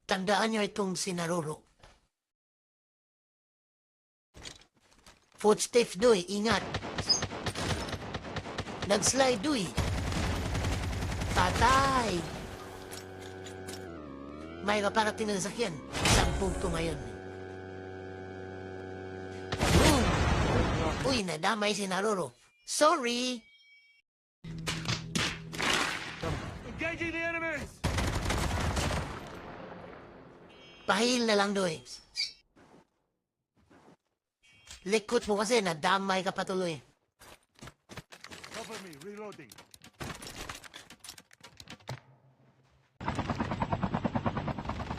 Tandaan niyo itong si Naruro. Footstep doy, ingat. Nag-slide doy. Patay. May kaparating na sasakyan. 10 ngayon. Boom! Uy, nadamay si Naruro. Sorry! Engaging the enemies! Pahil na lang doy. Likot mo kasi, nadamay ka patuloy. Cover me, reloading.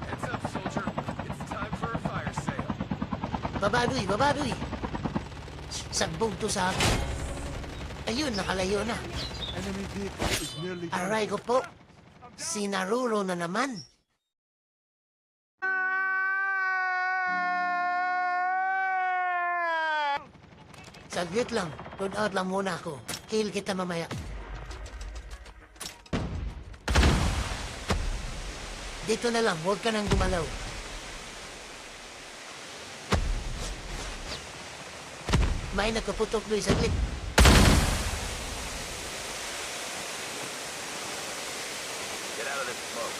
Heads up, soldier. It's time for a fire sale. Babadoy, babadoy. Sagbog to sa akin. Ayun, nakalayo na. Enemy vehicle is nearly down. Aray ko po. Si Naruro na naman. Saglit lang. Load out lang muna ako. Kill kita mamaya. Dito na lang. Huwag ka nang gumalaw. May nagkaputok doy saglit. Get out of this smoke.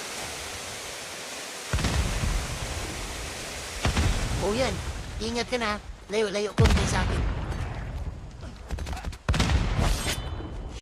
O yan. Ingat ka na. Layo-layo konti sa akin.